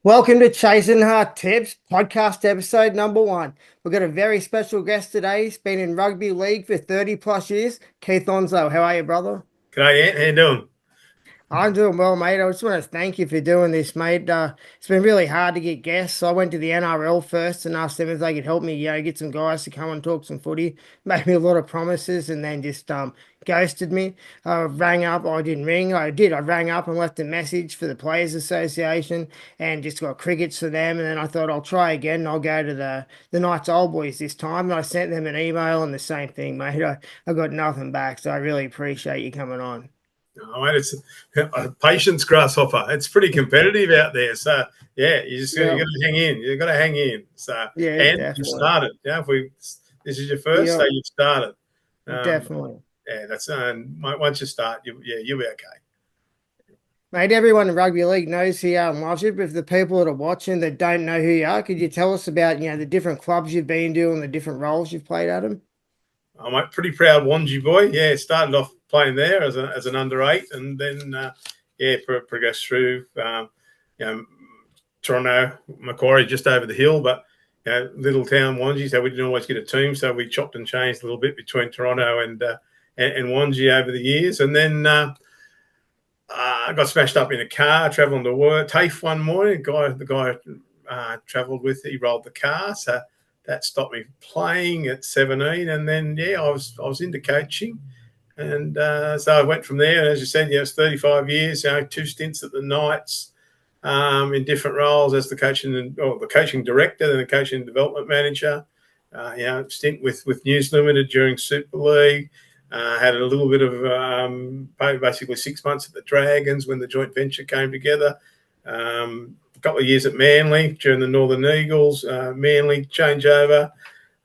Welcome to Chasin Tips podcast episode number 1. We've got a very special guest today. He's been in rugby league for 30 plus years. Keith Onslow, how are you, brother? G'day, Ant. How you doing? I'm doing well, mate. I just want to thank you for doing this, mate. It's been really hard to get guests. I went to the NRL first and asked them if they could help me, get some guys to come and talk some footy. Made me a lot of promises and then just ghosted me. I rang up. I didn't ring. I did. I rang up and left a message for the Players Association and just got crickets for them. And then I thought I'll try again. I'll go to the Knights Old Boys this time. And I sent them an email and the same thing, mate. I got nothing back. So I really appreciate you coming on. Oh, mate, it's a patience, grasshopper. It's pretty competitive out there. So yeah, you got to hang in. You got to hang in. So yeah, and definitely. you started. Yeah, this is your first, so you've started. Definitely. Yeah, that's once you start, you'll be okay. Mate, everyone in rugby league knows who you are and loves you, but if the people that are watching that don't know who you are, could you tell us about, the different clubs you've been to and the different roles you've played at them? I'm a pretty proud Wanji boy. Yeah, started off playing there as an under 8 and then, progressed through, Toronto, Macquarie just over the hill, but, little town Wanji, so we didn't always get a team, so we chopped and changed a little bit between Toronto and Wanji over the years. And then I got smashed up in a car, travelling to work. TAFE one morning, the guy travelled with, he rolled the car, so that stopped me playing at 17. And then, I was into coaching. And so I went from there. And as you said, it's 35 years, 2 stints at the Knights in different roles as the coaching director, then the coaching and development manager. Stint with News Limited during Super League. Had a little bit of basically 6 months at the Dragons when the joint venture came together. A couple of years at Manly during the Northern Eagles, Manly changeover,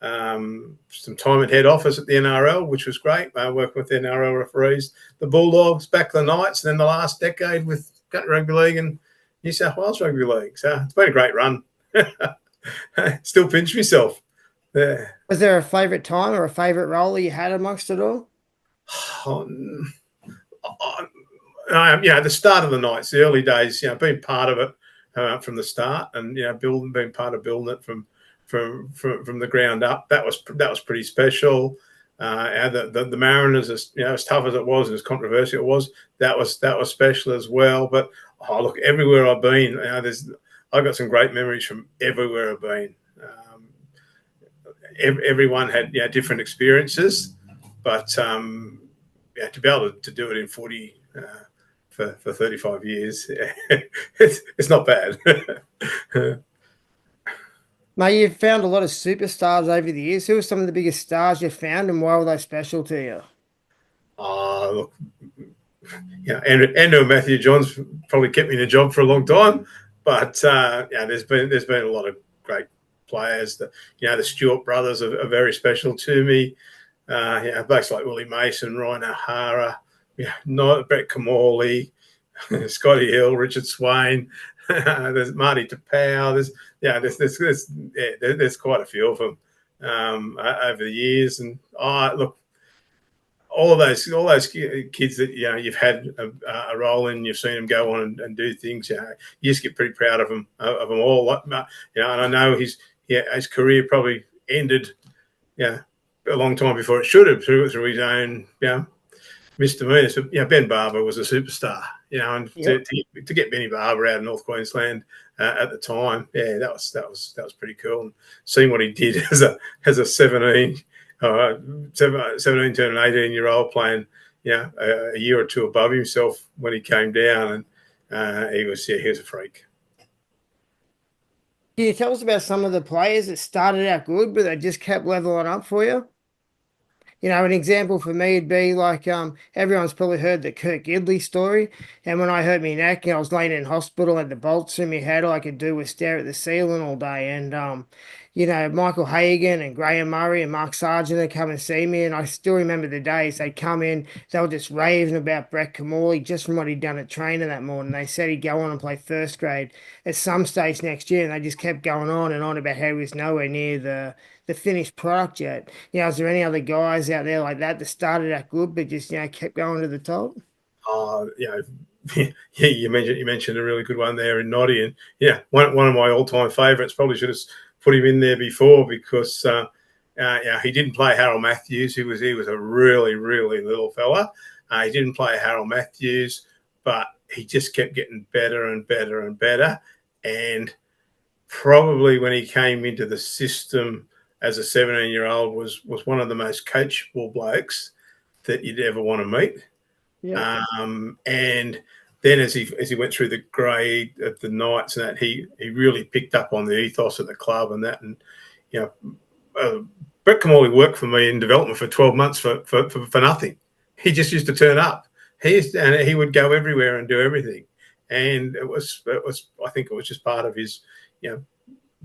some time at head office at the NRL, which was great, working with the NRL referees, the Bulldogs, back to the Knights, and then the last decade with Country Rugby League and New South Wales Rugby League. So it's been a great run. Still pinch myself. Yeah. Was there a favourite time or a favourite role that you had amongst it all? The start of the Knights, the early days, being part of it from the start, and being part of building it from the ground up. That was pretty special. The Mariners, as tough as it was and as controversial it was, that was special as well. But look, everywhere I've been, I've got some great memories from everywhere I've been. Everyone had different experiences, but to be able to do it in 40 for 35 years, it's not bad. Mate, you've found a lot of superstars over the years. Who are some of the biggest stars you've found and why were they special to you? Look, Andrew and Matthew Johns probably kept me in a job for a long time, but there's been a lot of great players. The Stewart brothers are very special to me. Blokes like Wiilie Mason, Ryan O'Hara, Brett Kimmorley, Scotty Hill, Richard Swain. There's Marty Tapau. There's quite a few of them over the years. And look, all those kids that you've had a role in, you've seen them go on and do things. You just get pretty proud of them all. And I know his career probably ended, a long time before it should have through his own, misdemeanors. But Ben Barber was a superstar. And to get Benny Barber out of North Queensland at the time, that was pretty cool. And seeing what he did as a 17 turning 18-year-old playing, a year or two above himself when he came down, and he was a freak. Can you tell us about some of the players that started out good, but they just kept leveling up for you? An example for me would be like everyone's probably heard the Kirk Gidley story. And when I hurt my neck, I was laying in hospital and the bolts in my head, all I could do was stare at the ceiling all day. And, Michael Hagan and Graham Murray and Mark Sargent would come and see me. And I still remember the days they'd come in, they were just raving about Brett Kimmorley just from what he'd done at training that morning. They said he'd go on and play first grade at some stage next year. And they just kept going on and on about how he was nowhere near the finished product yet. Is there any other guys out there like that started out good but just kept going to the top? yeah, you mentioned a really good one there in Noddy, and yeah, one of my all-time favourites. Probably should have put him in there before because yeah, he didn't play Harold Matthews. He was a really little fella. He didn't play Harold Matthews, but he just kept getting better and better and better. And probably when he came into the system as a 17-year-old was one of the most coachable blokes that you'd ever want to meet. Yeah. And then as he went through the grade of the Knights and that, he really picked up on the ethos of the club and that. And you know, Brett Kimmorley worked for me in development for 12 months for nothing. He just used to turn up. And he would go everywhere and do everything. And it was I think it was just part of his, you know,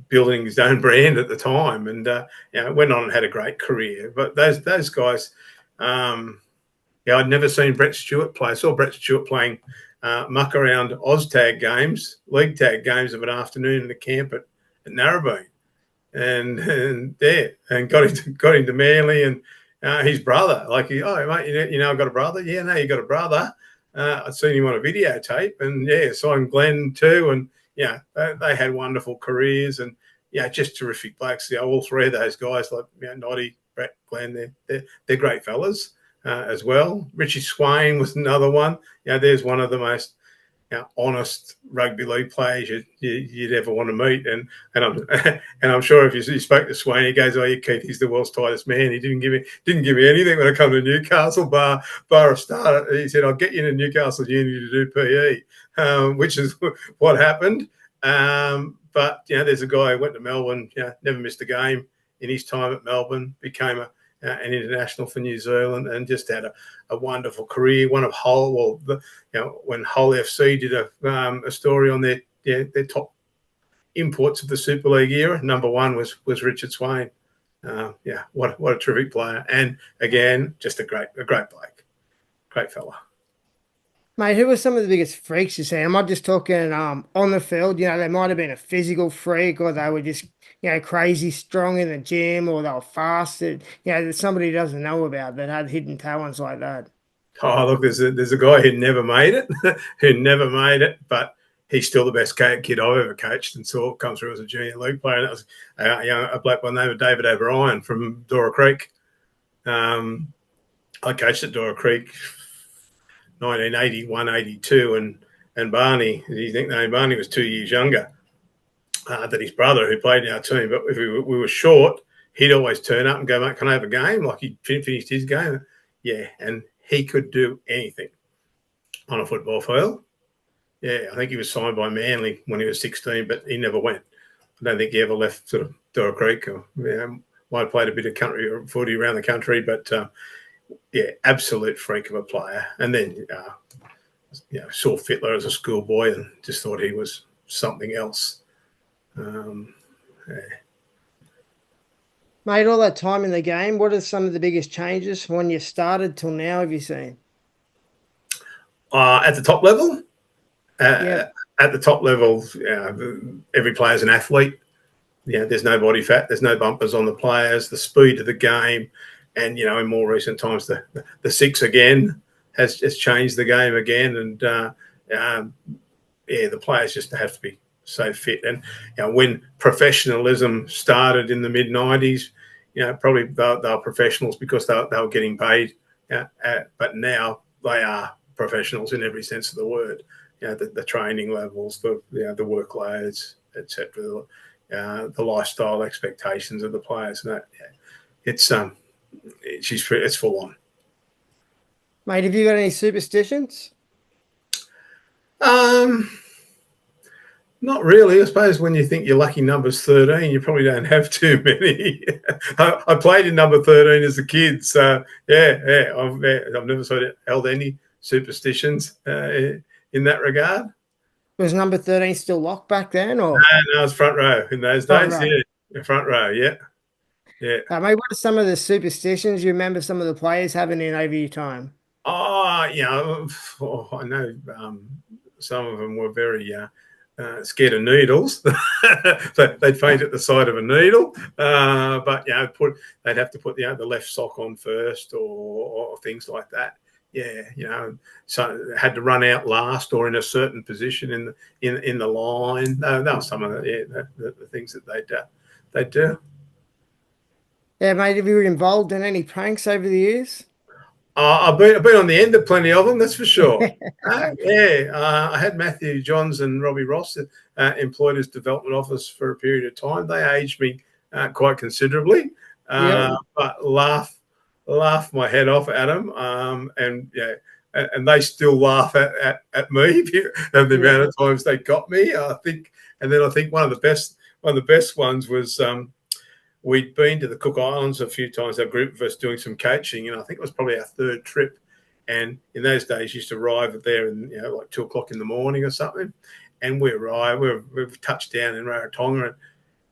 building his own brand at the time. And you know, went on and had a great career. But those guys. Yeah, I'd never seen Brett Stewart play. I saw Brett Stewart playing muck around OzTag games, league tag games of an afternoon in the camp at Narrabeen, and got into Manly and his brother. Like, oh mate, you know, I've got a brother. Yeah, no, you got a brother. I'd seen him on a videotape, and yeah, signed Glenn too, and yeah, they had wonderful careers, and yeah, just terrific blokes. You know, all three of those guys, like, you know, Noddy, Brett, Glenn, they're great fellas. As well. Richie Swain was another one. You know, there's one of the most, you know, honest rugby league players you'd ever want to meet. And I'm sure if you spoke to Swain, he goes, "Oh, yeah, Keith, he's the world's tightest man. He didn't give me anything when I come to Newcastle, bar a start." He said, "I'll get you into Newcastle Uni to do PE," which is what happened. But you know, there's a guy who went to Melbourne, you know, never missed a game in his time at Melbourne, became an international for New Zealand, and just had a wonderful career. One of Hull, you know, when Hull FC did a story on their top imports of the Super League era, number one was Richard Swain. Yeah, what a terrific player, and again, just a great bloke, great fella. Mate, who were some of the biggest freaks you see? Am I just talking on the field? You know, they might have been a physical freak, or they were just, you know, crazy strong in the gym, or they were fast. You know, that somebody doesn't know about that had hidden talents like that. Oh, look, there's a guy who never made it, but he's still the best kid I've ever coached and saw come through as a junior league player. And that was a bloke by the name of David O'Brien from Dora Creek. I coached at Dora Creek 1981, 82, and Barney, his nickname Barney, was 2 years younger than his brother who played in our team. But if we were short, he'd always turn up and go, "Mate, can I have a game?" Like he'd finished his game. Yeah, and he could do anything on a football field. Yeah, I think he was signed by Manly when he was 16, but he never went. I don't think he ever left sort of Dora Creek, or might have played a bit of country or footy around the country, but yeah, absolute freak of a player. And then, you know, saw Fittler as a schoolboy and just thought he was something else. Yeah. Mate, all that time in the game, what are some of the biggest changes from when you started till now have you seen? At the top level? Yeah. At the top level, every player's an athlete. Yeah, there's no body fat, there's no bumpers on the players, the speed of the game. And, you know, in more recent times, the six again has changed the game again. And, yeah, the players just have to be so fit. And, you know, when professionalism started in the mid-90s, you know, probably they were professionals because they were getting paid. But now they are professionals in every sense of the word. You know, the training levels, the workloads, etc., the lifestyle expectations of the players. And that, yeah, it's full on. Mate, have you got any superstitions? Not really. I suppose when you think your lucky number's 13, you probably don't have too many. I played in number 13 as a kid, so yeah, I've never sort of held any superstitions in that regard. Was number 13 still locked back then, or No, it's front row in those front days. row? Yeah, front row. Yeah. Mate, what are some of the superstitions you remember some of the players having in over your time? Oh, you know, I know some of them were very scared of needles. So they'd faint at the sight of a needle. But, you know, they'd have to put the left sock on first or things like that. yeah, you know, so had to run out last or in a certain position in the line. That was some of the things that they'd do. Yeah, mate, have you been involved in any pranks over the years? I've been on the end of plenty of them, that's for sure. I had Matthew Johns and Robbie Ross employed as development officers for a period of time. They aged me quite considerably, Yeah, but laugh my head off at them, and yeah, and they still laugh at me and the yeah, amount of times they got me. I think, and then I think one of the best ones was. We'd been to the Cook Islands a few times, our group of us doing some coaching, and I think it was probably our third trip. And in those days, used to arrive there in like 2 o'clock in the morning or something. And we arrived, we've touched down in Rarotonga,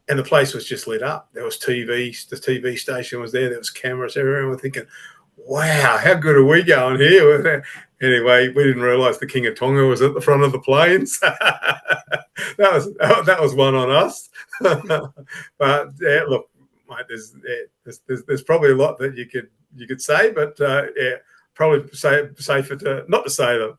and the place was just lit up. There was TV, the TV station was there was cameras everywhere. We're thinking, wow, how good are we going here? Anyway, we didn't realise the King of Tonga was at the front of the planes. that was one on us. But yeah, look, mate, there's probably a lot that you could say, but yeah, probably safer not to say them.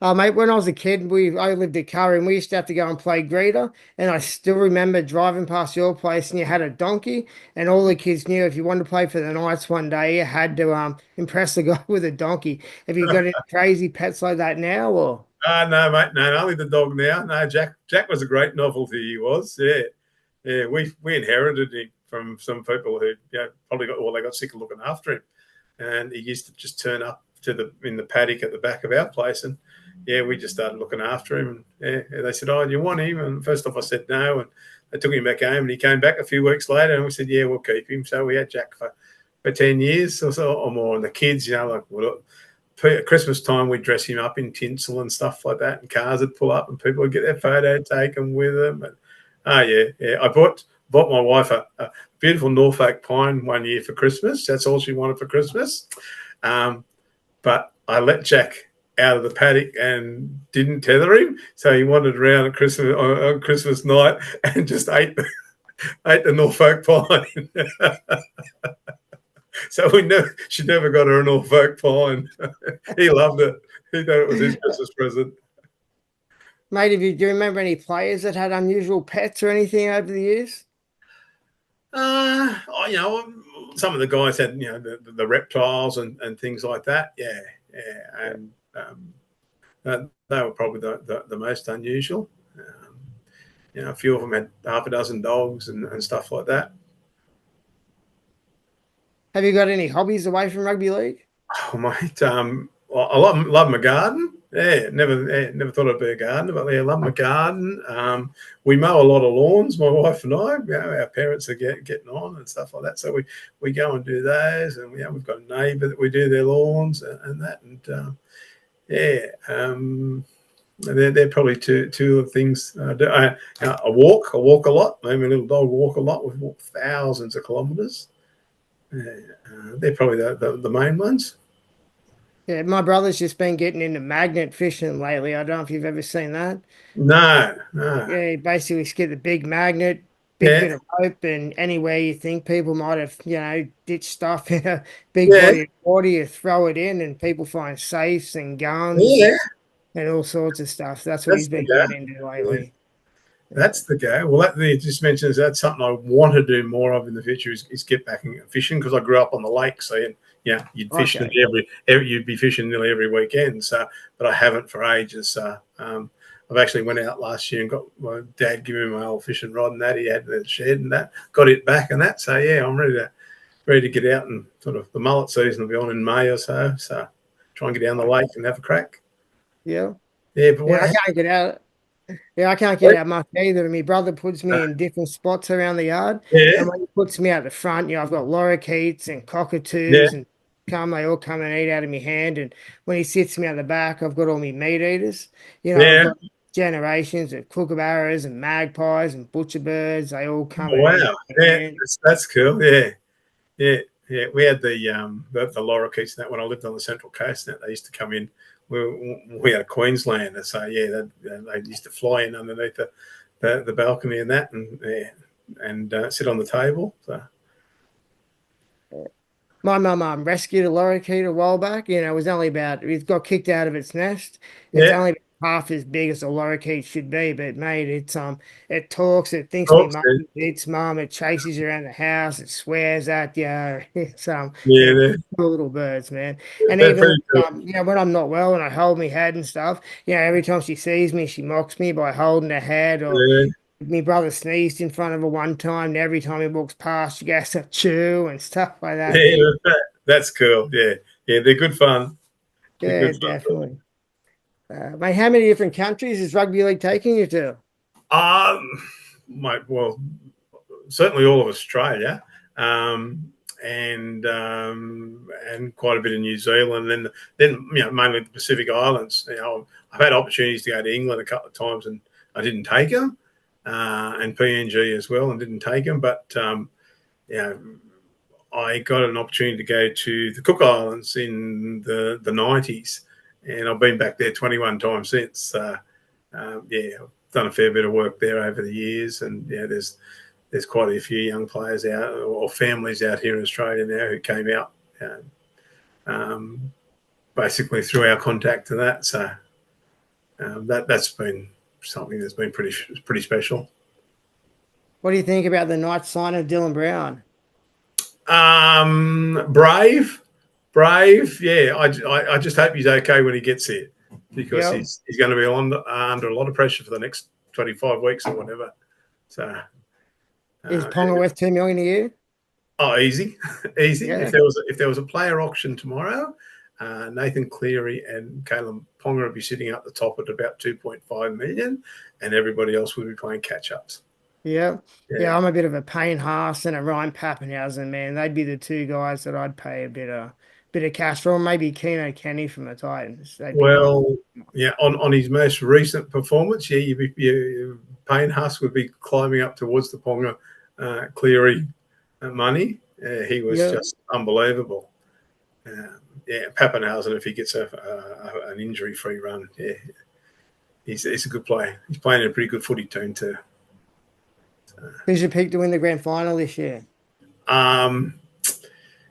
Oh, mate, when I was a kid, I lived at Curry and we used to have to go and play greeter. And I still remember driving past your place and you had a donkey, and all the kids knew if you wanted to play for the Knights one day, you had to impress the guy with a donkey. Have you got any crazy pets like that now, or? No, mate, no, only the dog now. No, Jack was a great novelty. He was, yeah, yeah. We inherited him from some people who probably they got sick of looking after him, and he used to just turn up in the paddock at the back of our place, and yeah, we just started looking after him. And yeah, they said, "Oh, do you want him?" And first off, I said no, and they took him back home, and he came back a few weeks later, and we said, "Yeah, we'll keep him." So we had Jack for 10 years or so or more, and the kids, like, well, at Christmas time, we'd dress him up in tinsel and stuff like that, and cars would pull up, and people would get their photo taken with them. And yeah, I bought my wife a beautiful Norfolk pine one year for Christmas. That's all she wanted for Christmas. But I let Jack out of the paddock and didn't tether him, so he wandered around at Christmas on Christmas night and just ate the Norfolk pine. So she never got her an Norfolk pine. He loved it. He thought it was his Christmas present. Mate, do you remember any players that had unusual pets or anything over the years? Some of the guys had the reptiles and things like that. Yeah, and they were probably the most unusual. A few of them had half a dozen dogs and stuff like that. Have you got any hobbies away from rugby league? Oh, mate, I love my garden. Yeah, never thought I'd be a gardener, but yeah, love my garden. We mow a lot of lawns, my wife and I. Our parents are getting on and stuff like that, so we go and do those. And we've got a neighbour that we do their lawns and that. And they're probably two of the things I do. I walk a lot. Me and my little dog walk a lot. We've walked thousands of kilometres. They're probably the main ones. Yeah, my brother's just been getting into magnet fishing lately. I don't know if you've ever seen that. No. Yeah, you basically just get the big magnet, big Yeah, bit of rope, and anywhere you think people might have, ditched stuff in a big yeah, body of water, you throw it in, and people find safes and guns yeah. and all sorts of stuff. That's what That's he's the been go. getting into Yeah. lately. That's the go. Well, that you just mentions that's something I want to do more of in the future is get back and fishing, because I grew up on the lake, so you'd fish Okay. you'd be fishing nearly every weekend. So, but I haven't for ages. So, I've actually went out last year and got my dad giving me my old fishing rod and that he had in the shed and that, got it back and that. So yeah, I'm ready to get out, and sort of the mullet season will be on in May or so. So try and get down the lake and have a crack. Yeah. Yeah, but Yeah, what I happened? can't get out. Yeah, I can't get out much either. My brother puts me in different spots around the yard, Yeah, and when he puts me out the front, I've got lorikeets and yeah, cockatoos and they all come and eat out of my hand. And when he sits me out the back, I've got all my meat eaters. I've yeah. got generations of kookaburras and magpies and butcherbirds. They all Oh, come and eat wow. out of my Yeah, hand. that's cool. Yeah. Yeah, yeah. We had the lorikeets and that when I lived on the Central Coast. And that they used to come in. We had a Queenslander, so yeah, they used to fly in underneath the balcony and that, and sit on the table. So My mum rescued a lorikeet a while back. You know, it was only about, it got kicked out of its nest. It's Yeah, only about half as big as a lorikeet should be, but mate, it talks, it thinks me talks mum, to, its mum, it chases you around the house, it swears at you. yeah, They're cool little birds, man. And they're even pretty cool. you know, when I'm not well and I hold my head and stuff, you know, every time she sees me, she mocks me by holding her head. Or Yeah, my brother sneezed in front of her one time, and every time he walks past, she goes to chew and stuff like that. yeah, that's cool. Yeah, yeah, they're good fun. They're Yeah, good fun. definitely. Mate, how many different countries is rugby league taking you to? Um, well, certainly all of Australia, and quite a bit of New Zealand, and then mainly the Pacific Islands. I've had opportunities to go to England a couple of times, and I didn't take them, and PNG as well, and didn't take them. But you know, I got an opportunity to go to the Cook Islands in the 90s, and I've been back there 21 times since. Yeah, I've done a fair bit of work there over the years, and yeah, there's quite a few young players out or families out here in Australia now who came out um, basically through our contact to that. So that's been something that's been pretty special. What do you think about the night sign of Dylan Brown? Brave, brave. Yeah, I just hope he's okay when he gets here, because Yep. he's going to be under a lot of pressure for the next 25 weeks or whatever. So Is uh, Ponga worth 2 million a year? Oh, easy, easy. Yeah. If there was a player auction tomorrow, Nathan Cleary and Caleb Ponga would be sitting up the top at about 2.5 million, and everybody else would be playing catch ups. Yeah. Yeah. Yeah, I'm a bit of a Payne Haas and a Ryan Pappenhausen, man. They'd be the two guys that I'd pay a bit of cash for. Maybe Keno Kenny from the Titans. They'd be my Well, yeah. On his most recent performance, yeah, Payne Huss would be climbing up towards the Ponga Cleary money. He was yeah. just unbelievable. Yeah, Pappenhausen, if he gets an injury-free run, yeah, he's a good player. He's playing in a pretty good footy team too. Who's your pick to win the grand final this year? Um,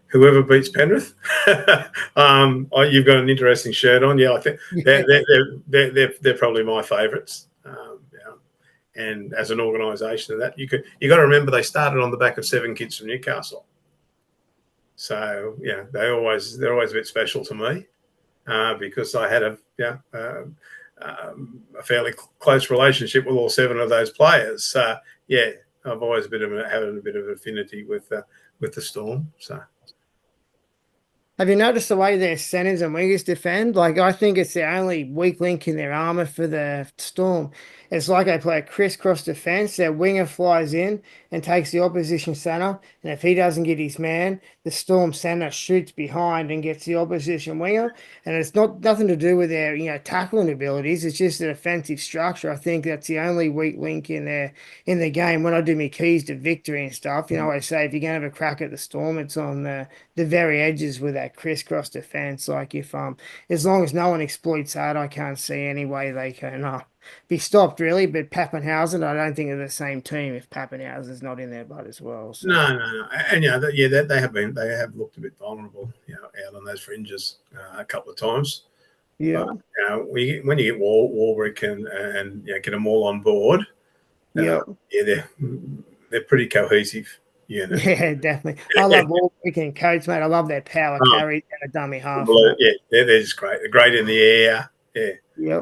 Whoever beats Penrith. You've got an interesting shirt on. Yeah, I think Yeah. they're probably my favourites. And as an organisation, that you got to remember they started on the back of 7 kids from Newcastle. So yeah, they're always a bit special to me, because I had a fairly close relationship with all 7 of those players. Yeah, I've always had a bit of affinity with the Storm. So. Have you noticed the way their centers and wingers defend? Like, I think it's the only weak link in their armor for the Storm. It's like they play a crisscross defense. Their winger flies in and takes the opposition center, and if he doesn't get his man, the Storm center shoots behind and gets the opposition winger. And it's nothing to do with their tackling abilities. It's just the defensive structure. I think that's the only weak link in the game. When I do my keys to victory and stuff, I say if you're gonna have a crack at the Storm, it's on the very edges with that crisscross defense. Like if as long as no one exploits that, I can't see any way they can be stopped really. But Pappenhausen, I don't think they're the same team if Pappenhausen's not in there, but as well. So No, and they have looked a bit vulnerable, out on those fringes a couple of times. yeah, But when you get Warbrick and get them all on board, yeah, yeah, they're pretty cohesive unit. yeah, definitely. I love Warwick and Coates, mate. I love their power Oh, carries and a dummy half. And that. yeah, they're just great. They're great in the air. Yeah, Yeah,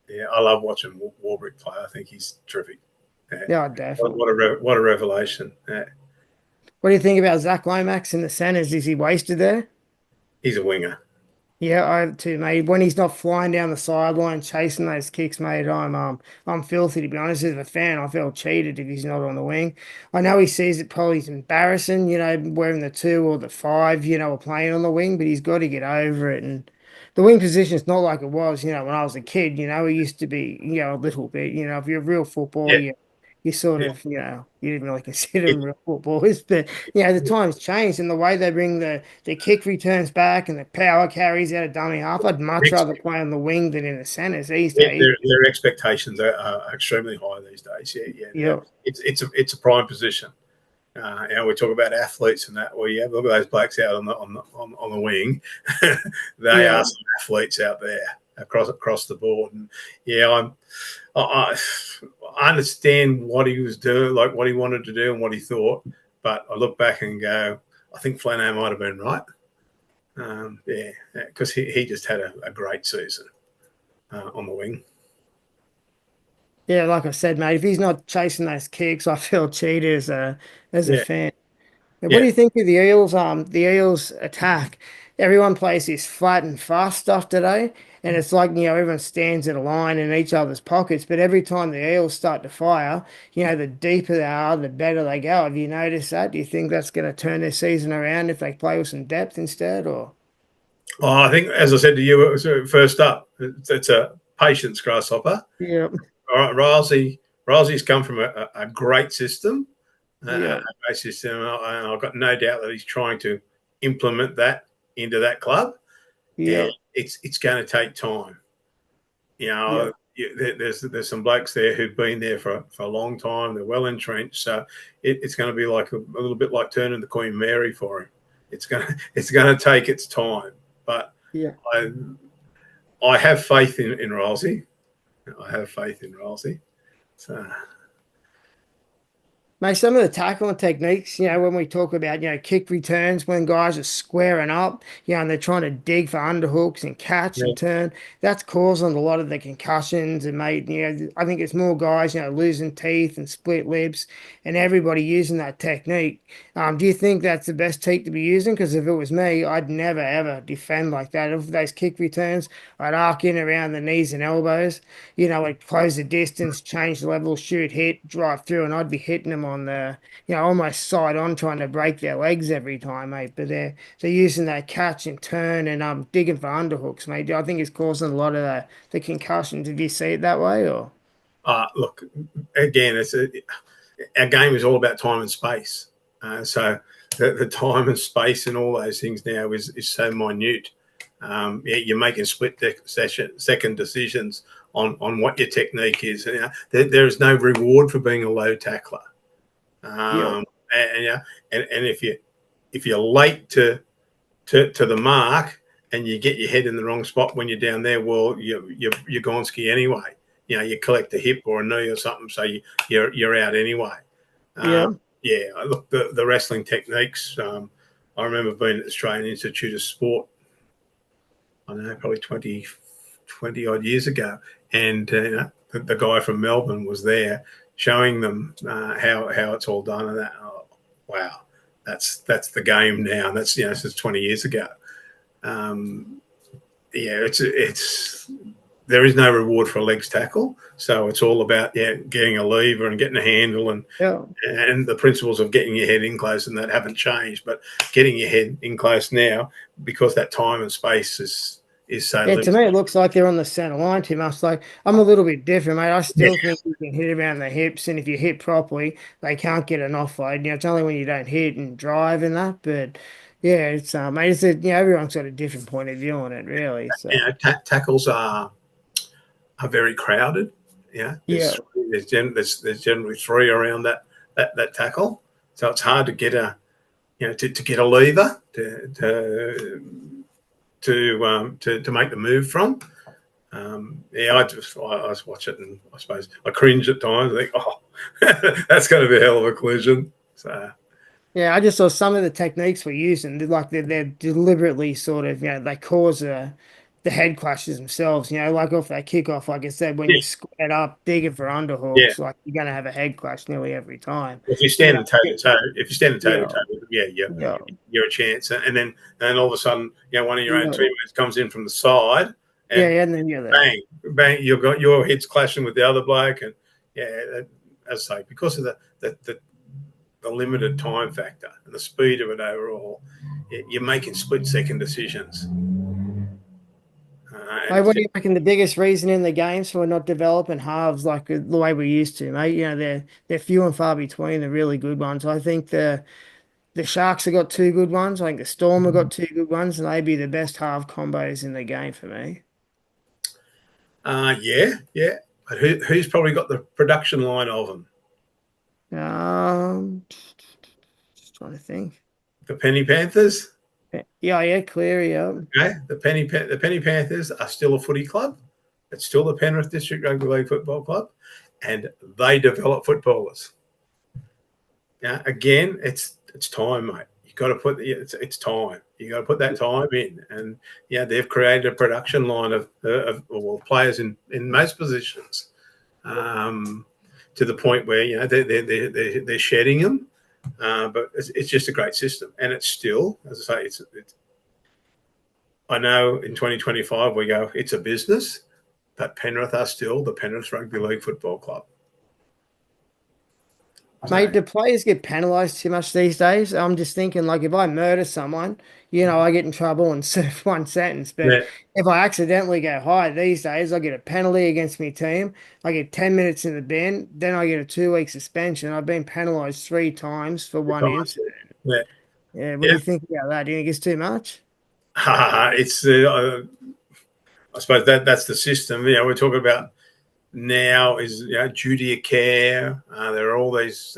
yeah. I love watching Warbrick play. I think he's terrific. Yeah. yeah, definitely. What a revelation. Yeah. What do you think about Zach Lomax in the centers? Is he wasted there? He's a winger. Yeah, I have too, mate. When he's not flying down the sideline chasing those kicks, mate, I'm filthy to be honest. As a fan, I feel cheated if he's not on the wing. I know he sees it probably is embarrassing, wearing the 2 or the 5, or playing on the wing, but he's got to get over it. And the wing position's not like it was, when I was a kid. It used to be, a little bit. If you're a real footballer, Yeah, you sort yeah. of, you didn't really consider them real footballers, but the times changed and the way they bring the kick returns back and the power carries out of dummy half. I'd much rather play on the wing than in the centres these days. Their expectations are extremely high these days. Yeah, yeah. Yeah, It's a prime position. We talk about athletes and that. Well, yeah, look at those blokes out on the wing. They Yeah. are some athletes out there across the board. And yeah, I understand what he was doing, like what he wanted to do and what he thought. But I look back and go, I think Flano might have been right. Yeah, because he just had a great season on the wing. Yeah, like I said, mate, if he's not chasing those kicks, I feel cheated as a Yeah, fan. And what do yeah. you think of the Eels? The Eels attack. Everyone plays this flat and fast stuff today, and it's like everyone stands in a line in each other's pockets. But every time the Eels start to fire, the deeper they are, the better they go. Have you noticed that? Do you think that's going to turn their season around if they play with some depth instead, or? Oh, I think, as I said to you, first up, it's a patience grasshopper. Yeah, All right, Ryles's come from a great system, a yeah, great system, and I've got no doubt that he's trying to implement that into that club. And yeah, it's going to take time. yeah, There's some blokes there who've been there for a long time. They're well entrenched, so it's going to be like a little bit like turning the Queen Mary for him. It's going to take its time, but yeah. I I have faith in Rylesy. I have faith in Rylesy. So Mate, some of the tackling techniques, when we talk about, kick returns, when guys are squaring up, and they're trying to dig for underhooks and catch yeah, and turn, that's causing a lot of the concussions. And, mate, I think it's more guys, losing teeth and split lips and everybody using that technique. Do you think that's the best technique to be using? Because if it was me, I'd never, ever defend like that. If those kick returns, I'd arc in around the knees and elbows, like close the distance, change the level, shoot, hit, drive through, and I'd be hitting them on the, almost side on trying to break their legs every time, mate. But they're using that catch and turn and digging for underhooks, mate. I think it's causing a lot of the concussions. Did you see it that way or? look, again, our game is all about time and space. So the time and space and all those things now is so minute. Yeah, you're making second decisions on what your technique is. There is no reward for being a low tackler. Yeah, And yeah, and if you're late to the mark and you get your head in the wrong spot when you're down there, well, you're Gonski anyway. You collect a hip or a knee or something, so you're out anyway. yeah, Yeah, look, the wrestling techniques. I remember being at the Australian Institute of Sport. I don't know, probably 20 odd years ago, and the guy from Melbourne was there showing them how it's all done, and that. Oh, wow, that's the game now, and that's since 20 years ago. Um, yeah, it's there is no reward for a legs tackle, so it's all about getting a lever and getting a handle yeah. and the principles of getting your head in close and that haven't changed, but getting your head in close now because that time and space is so Yeah, to limited. me, it looks like they're on the center line, Tim. I was like, I'm a little bit different, mate. I Yeah, still think you can hit around the hips, and if you hit properly, they can't get an offload. It's only when you don't hit and drive and that. But yeah, it's mate, everyone's got a different point of view on it, really. So tackles are very crowded. yeah, There's generally three around that tackle, so it's hard to get to get a lever to make the move from. I just watch it and I suppose I cringe at times. I think, oh, that's going to be a hell of a collision. So yeah. I just saw some of the techniques we're using. They're deliberately sort of they cause the head clashes themselves. Like off that kickoff, like I said, when yeah, you squared up, digging for yeah. underhooks, like you're gonna have a head clash nearly every time. If you're You know, standing toe to toe, yeah, with them, yeah, yeah, you're a chance. And all of a sudden, one of your own yeah. teammates comes in from the side, Yeah, and yeah, and then you're there. bang, bang, you've got your heads clashing with the other bloke, and as I say, because of the limited time factor and the speed of it overall, you're making split-second decisions. And Mate, it's what do just, you reckon the biggest reason in the games for not developing halves like the way we used to, mate? They're few and far between the really good ones. I think the Sharks have got two good ones. I think the Storm have got two good ones, and they'd be the best half combos in the game for me. yeah. But who's probably got the production line of them? Um, Trying to think. The Penny Panthers. Yeah, Cleary, yeah. Okay, the Penny Panthers are still a footy club. It's still the Penrith District Rugby League Football Club, and they develop footballers. Yeah, again, it's time, mate. You got to put it's time. You got to put that time in, and yeah, they've created a production line of players in most positions, to the point where they're shedding them, but it's just a great system, and it's still, as I say, it's. I know in 2025 we go, it's a business, but Penrith are still the Penrith Rugby League Football Club. Mate, do players get penalised too much these days? I'm just thinking, like, if I murder someone, I get in trouble and serve one sentence. But Yeah. if I accidentally go high these days, I get a penalty against my team. I get 10 minutes in the bin, then I get a 2-week suspension. I've been penalised 3 times for one incident. Yeah. Yeah, what do you think about that? Do you think it's too much? It's I suppose that's the system. We're talking about now is duty of care. There are all these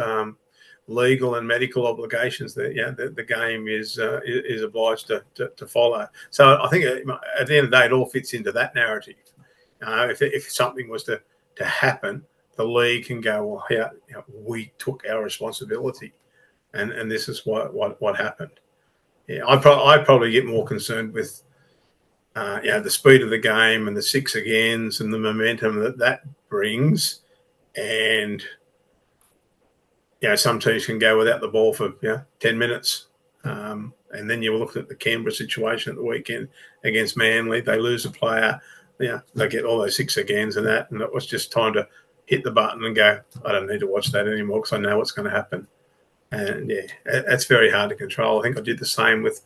legal and medical obligations that the game is obliged to follow. So I think at the end of the day, it all fits into that narrative. If something was to happen, the league can go, well, yeah, we took our responsibility, and this is what happened. Yeah, I'd probably get more concerned with the speed of the game and the six agains and the momentum that brings. And, some teams can go without the ball for 10 minutes. And then you look at the Canberra situation at the weekend against Manly. They lose a player. They get all those six agains and that. And it was just time to hit the button and go, I don't need to watch that anymore because I know what's going to happen. And, that's very hard to control. I think I did the same with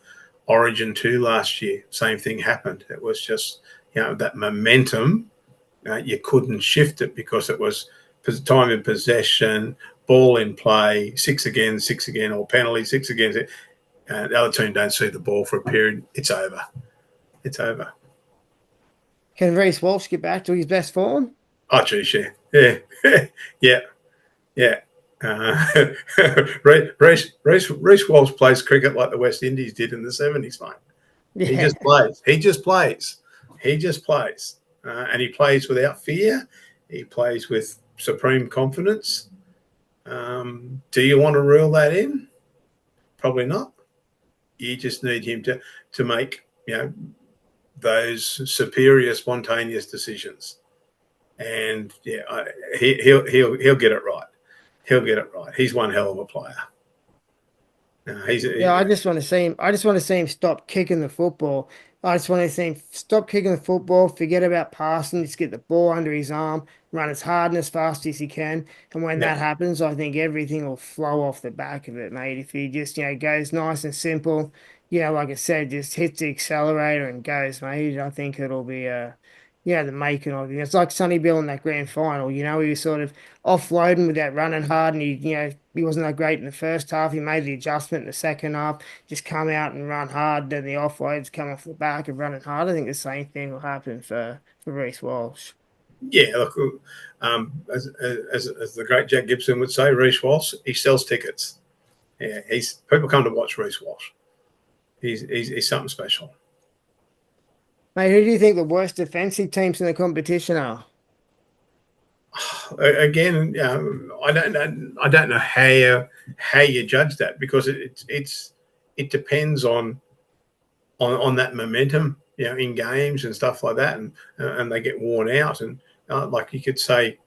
Origin 2 last year. Same thing happened. It was just, that momentum, you couldn't shift it because it was time in possession, ball in play, six again, or penalty, six again. The other team don't see the ball for a period. It's over. It's over. Can Reece Walsh get back to his best form? Oh, geez, yeah. Yeah. Reece Walsh plays cricket like the West Indies did in the 70s, mate. Yeah. He just plays. And he plays without fear. He plays with supreme confidence. Do you want to rule that in? Probably not. You just need him to make those superior, spontaneous decisions. And he'll get it right. He'll get it right. He's one hell of a player. I just want to see him. I just want to see him stop kicking the football. I just want to see him stop kicking the football, forget about passing, just get the ball under his arm, run as hard and as fast as he can. And when that happens, I think everything will flow off the back of it, mate. If he just, goes nice and simple, like I said, just hits the accelerator and goes, mate. I think it'll be the making of him. It's like Sonny Bill in that grand final. He was sort of offloading without running hard, and he wasn't that great in the first half. He made the adjustment in the second half, just come out and run hard. Then the offloads come off the back of running hard. I think the same thing will happen for Reece Walsh. Yeah, look, as the great Jack Gibson would say, Reece Walsh, he sells tickets. Yeah, people come to watch Reece Walsh. He's something special. Mate, who do you think the worst defensive teams in the competition are? Again, I don't know how you judge that, because it depends on that momentum, in games and stuff like that, and they get worn out, and like you could say,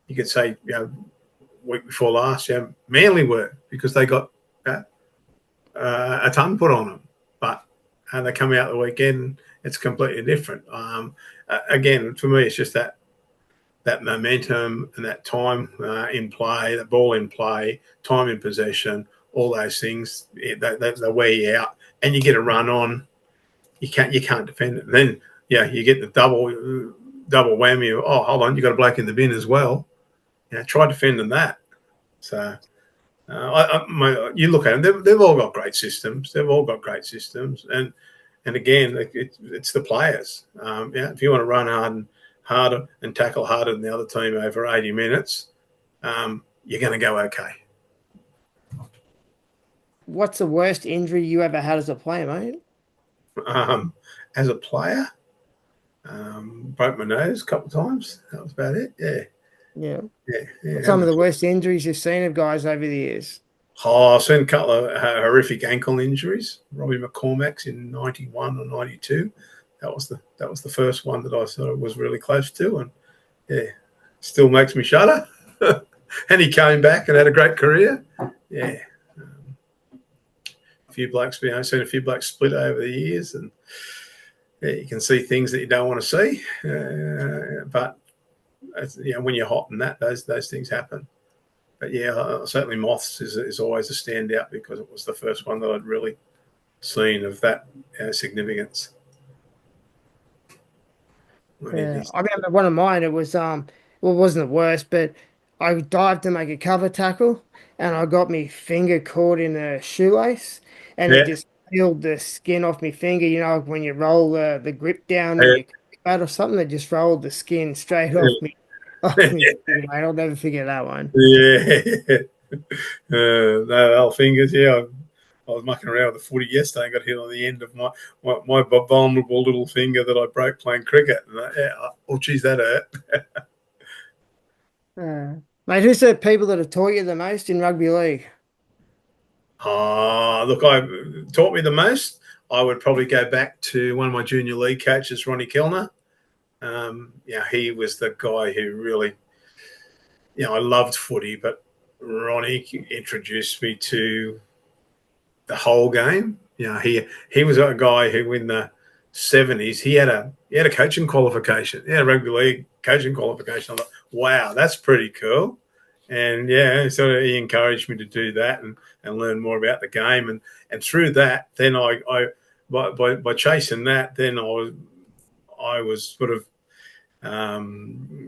week before last, Manly were, because they got a ton put on them, but they come out the weekend, it's completely different. Again, for me, it's just that momentum and that time in play, that ball in play, time in possession, all those things, they wear you out, and you get a run on. You can't defend it. And then you get the double whammy of, oh, hold on, you got a bloke in the bin as well. Try defending that. So you look at them; they've all got great systems. And again, it's the players. If you want to run harder and tackle harder than the other team over 80 minutes, you're going to go okay. what's the worst injury you ever had as a player, mate? Um, as a player, broke my nose a couple of times. That was about it. Yeah, Yeah. yeah, What's yeah. some of the worst injuries you've seen of guys over the years? Oh, I've seen a couple of horrific ankle injuries. Robbie McCormack's in '91 or '92. That was the first one that I sort of was really close to, and yeah, still makes me shudder. And he came back and had a great career. Yeah, a few blokes, seen a few blokes split over the years, and yeah, you can see things that you don't want to see. But when you're hot and those things happen. But yeah, certainly Moths is always a standout because it was the first one that I'd really seen of that significance. Yeah, I remember one of mine. It was well, it wasn't the worst, but I dived to make a cover tackle, and I got my finger caught in a shoelace, and it Yeah, just peeled the skin off my finger. You know, like when you roll the grip down when yeah, you bat or something, it just rolled the skin straight off me off yeah, me finger, mate. I'll never forget that one. yeah. No, old fingers. Yeah, I was mucking around with the footy yesterday and got hit on the end of my vulnerable little finger that I broke playing cricket. And oh, geez, that hurt. Mate, who's the people that have taught you the most in rugby league? Look, I taught me the most. I would probably go back to one of my junior league coaches, Ronnie Kellner. He was the guy who really, I loved footy, but Ronnie introduced me to the whole game. He was a guy who in the '70s he had a coaching qualification. He had a rugby league coaching qualification. I thought, wow, that's pretty cool. And yeah, so he encouraged me to do that and learn more about the game. And through that, then I by chasing that, then I was sort of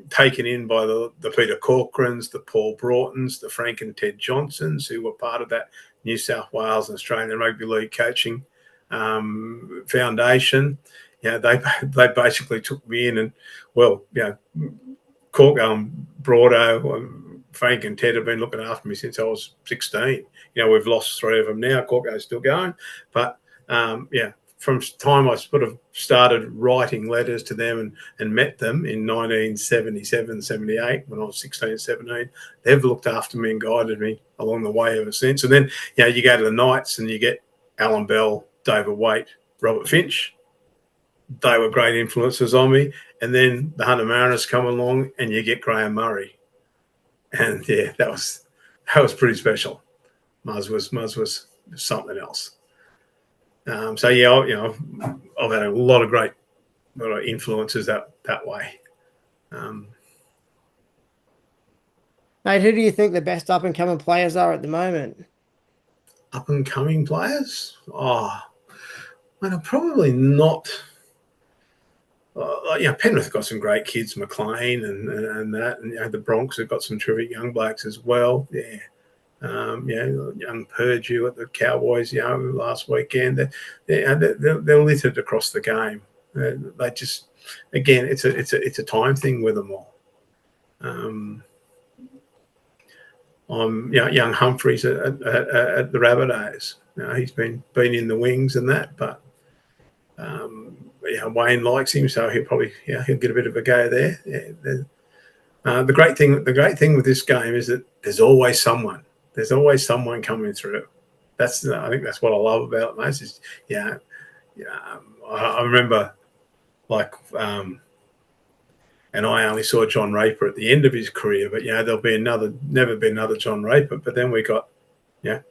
taken in by the Peter Corcorans, the Paul Broughtons, the Frank and Ted Johnsons, who were part of that New South Wales and Australian Rugby League coaching foundation. They basically took me in, and Broado, Frank and Ted have been looking after me since I was 16. We've lost 3 of them now. Corco's still going, but from time I sort of started writing letters to them and met them in 1977, 78, when I was 16, 17. They've looked after me and guided me along the way ever since. And then, you go to the Knights and you get Alan Bell, David Waite, Robert Finch. They were great influences on me. And then the Hunter Mariners come along and you get Graham Murray. And yeah, that was pretty special. Muzz was something else. So yeah, I've had a lot of great influences that way. Mate, who do you think the best up and coming players are at the moment? Up and coming players? Oh, well, probably not. Penrith have got some great kids, McLean and that, and the Bronx have got some terrific young blokes as well. Yeah. Young Purdue at the Cowboys, last weekend. They're littered across the game. They just, again, it's a time thing with them all. I'm young Humphreys at the Rabbitohs. He's been in the wings and that, but Wayne likes him, so he'll get a bit of a go there. The great thing with this game is that there's always someone. There's always someone coming through. I think that's what I love about it most. Is I remember and I only saw John Raper at the end of his career, but there'll be never be another John Raper. But then we got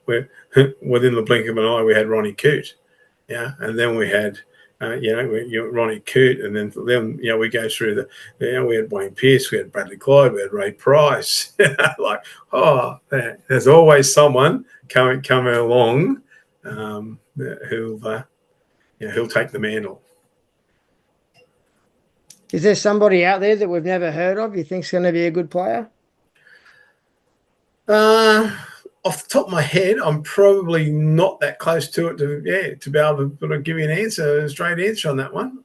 we're within the blink of an eye we had Ronnie Coote, and then we had Ronnie Coote, and then we go through we had Wayne Pearce, we had Bradley Clyde, we had Ray Price. There's always someone coming along who'll take the mantle. Is there somebody out there that we've never heard of you think's going to be a good player? Off the top of my head, I'm probably not that close to it to be able to sort of give you a straight answer on that one.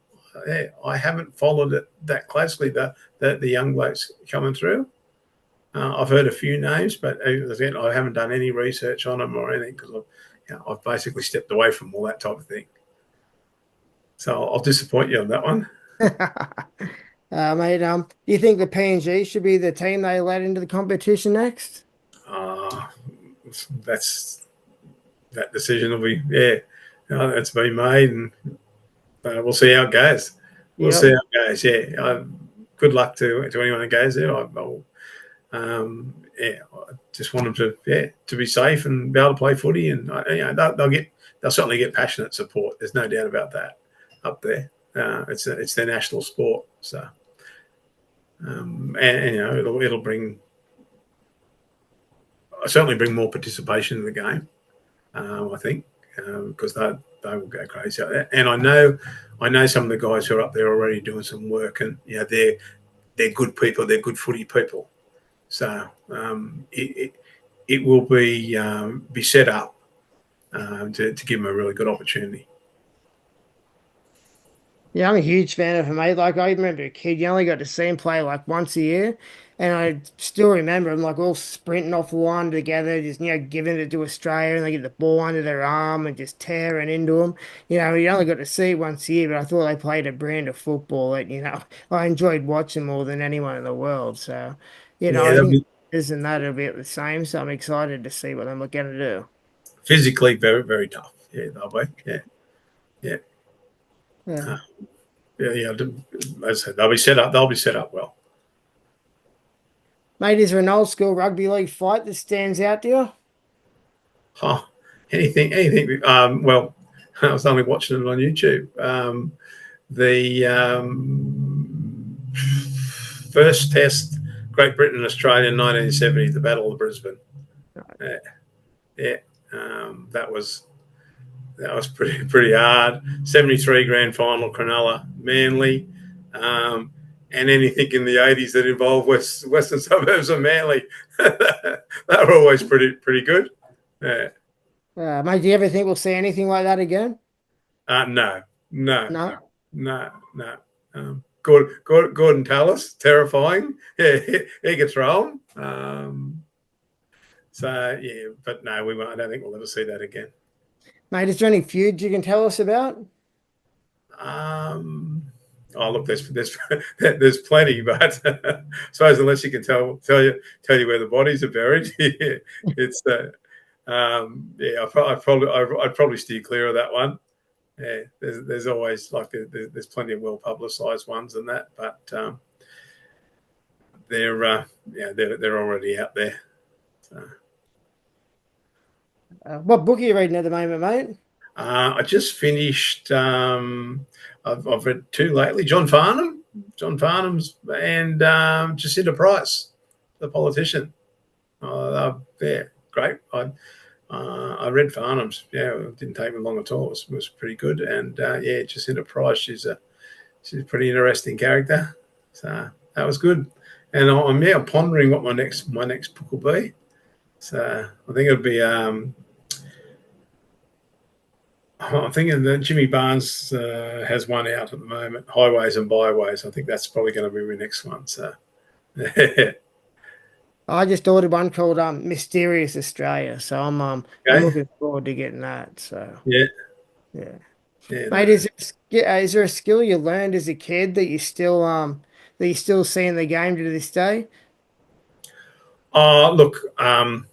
I haven't followed it that closely, the young blokes coming through. I've heard a few names, but as I said, I haven't done any research on them or anything because I've basically stepped away from all that type of thing. So I'll disappoint you on that one. Mate, do you think the PNG should be the team they let into the competition next? That decision will be, it's been made, and we'll see how it goes. We'll see how it goes. Yeah, good luck to anyone that goes there. I just want them to be safe and be able to play footy, and they'll certainly get passionate support. There's no doubt about that up there. It's their national sport, so it'll certainly bring more participation in the game. I think because they will go crazy out there, and I know some of the guys who are up there already doing some work, and they're good people. They're good footy people. So it will be set up to give them a really good opportunity. Yeah, I'm a huge fan of him, mate. Like, I remember a kid, you only got to see him play like once a year. And I still remember him like all sprinting off the line together, just, giving it to Australia, and they get the ball under their arm and just tearing into them. You only got to see it once a year, but I thought they played a brand of football that, I enjoyed watching more than anyone in the world. So, I think isn't that it'll be the same. So I'm excited to see what they're going to do. Physically, very, very tough. Yeah, they'll be. Yeah. Yeah. As I said, they'll be set up. They'll be set up well. Mate, is there an old school rugby league fight that stands out to you? Anything. Well, I was only watching it on YouTube. The first test, Great Britain and Australia, 1970, the Battle of Brisbane. That was pretty hard. 73 grand final, Cronulla, Manly, and anything in the 80s that involved western suburbs of Manly. They were always pretty good. Yeah. Mate, do you ever think we'll see anything like that again? No. Gordon Tallis, terrifying. Yeah, he could throw him. But no, we won't. I don't think we'll ever see that again. Mate, is there any feuds you can tell us about? Look, there's plenty, but I suppose unless you can tell you where the bodies are buried, it's I'd probably steer clear of that one. Yeah, there's always there's plenty of well publicised ones and that, but they're already out there. So. What book are you reading at the moment, mate? I just finished. I've read two lately. John Farnham's, and Jacinta Price, the politician. Great. I read Farnham's. Yeah, it didn't take me long at all. It was pretty good. And Jacinta Price, she's a pretty interesting character. So that was good. And I'm pondering what my next book will be. So I think it'll be. I'm thinking that Jimmy Barnes has one out at the moment, Highways and Byways. I think that's probably going to be my next one. So, I just ordered one called Mysterious Australia, so I'm looking forward to getting that. So yeah. Mate, is there a skill you learned as a kid that you still see in the game to this day? Look, I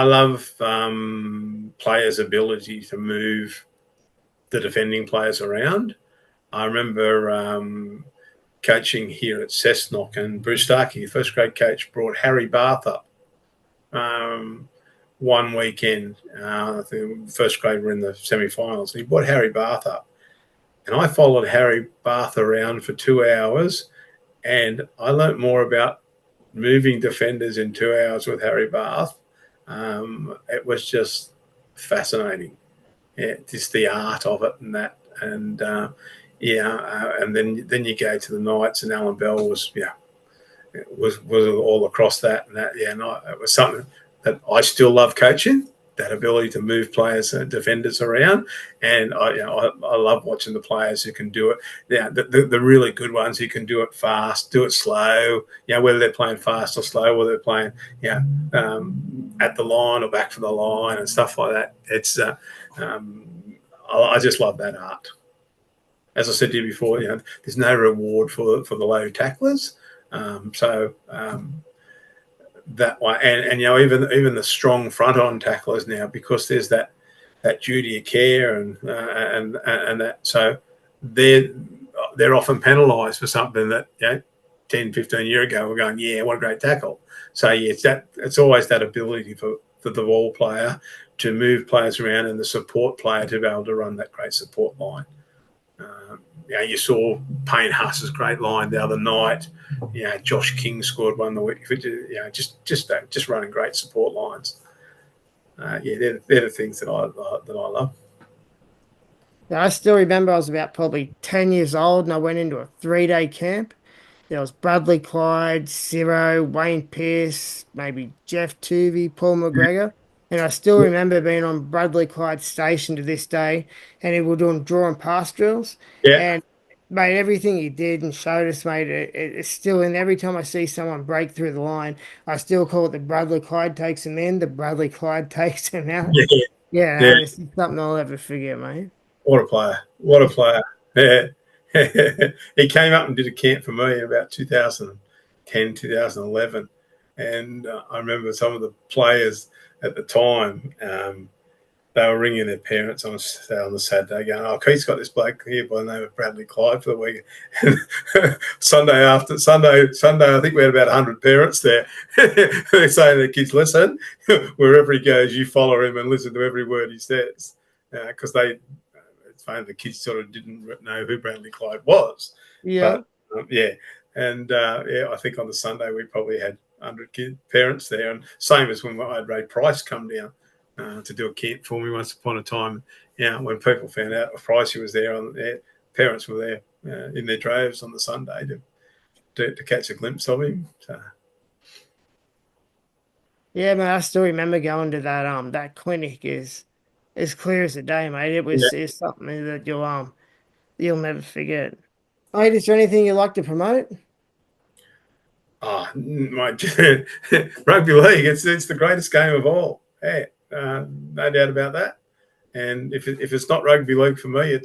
love players' ability to move the defending players around. I remember coaching here at Cessnock, and Bruce Starkey, the first grade coach, brought Harry Bath up one weekend. I think first grade were in the semi-finals. He brought Harry Bath up, and I followed Harry Bath around for 2 hours, and I learnt more about moving defenders in 2 hours with Harry Bath. It was just fascinating. Yeah, just the art of it and that, and and then you go to the Knights, and Alan Bell was all across that and that. Yeah, and it was something that I still love coaching. that ability to move players, defenders around, and I love watching the players who can do it. Yeah, the really good ones who can do it fast, do it slow. Whether they're playing fast or slow, whether they're playing at the line or back from the line and stuff like that. It's I just love that art. As I said to you before, there's no reward for the low tacklers. That way, and even the strong front on tacklers now, because there's that duty of care and that, so they're often penalised for something that 10, 15 years ago we're going, yeah, what a great tackle. So it's always that ability for the ball player to move players around and the support player to be able to run that great support line. You saw Payne Huss's great line the other night. Josh King scored one the week. Just running great support lines. They're the things that I love. Now, I still remember I was about probably 10 years old and I went into a 3-day camp. There was Bradley Clyde, Ciro, Wayne Pearce, maybe Jeff Tuvey, Paul McGregor. And I still remember being on Bradley Clyde station to this day, and he was doing draw and pass drills. Yeah. And mate, everything he did and showed us, mate, it's still, and every time I see someone break through the line, I still call it the Bradley Clyde takes him in, the Bradley Clyde takes him out. Yeah. Yeah, Yeah. it's something I'll never forget, mate. What a player. What a player. Yeah. He came up and did a camp for me in about 2010, 2011. And I remember some of the players at the time, they were ringing their parents on the Saturday going, oh, Keith's got this bloke here by the name of Bradley Clyde for the weekend. Sunday, I think we had about 100 parents there. They're saying to their kids, listen, wherever he goes, you follow him and listen to every word he says. Because it's funny, the kids sort of didn't know who Bradley Clyde was. Yeah. But, I think on the Sunday we probably had 100 parents there. And same as when I had Ray Price come down to do a camp for me once upon a time. When people found out Pricey was there, parents were there in their droves on the Sunday to catch a glimpse of him. So. Yeah, mate, I still remember going to that clinic is as clear as the day, mate. It's something that you'll never forget. Mate, is there anything you'd like to promote? Oh, my rugby league, it's the greatest game of all. Yeah, no doubt about that. And if it's not rugby league for me,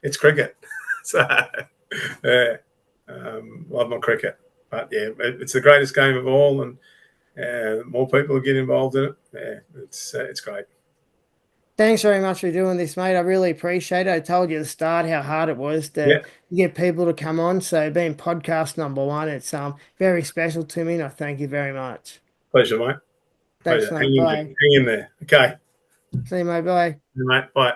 it's cricket. So, love my cricket. But yeah, it's the greatest game of all, and more people get involved in it. Yeah, it's great. Thanks very much for doing this, mate. I really appreciate it. I told you at the start how hard it was to get people to come on. So being podcast #1, it's very special to me, and I thank you very much. Pleasure, mate. Thanks, Pleasure. mate. Bye. Hang in there. Okay. See you, mate. Bye. Mate, bye.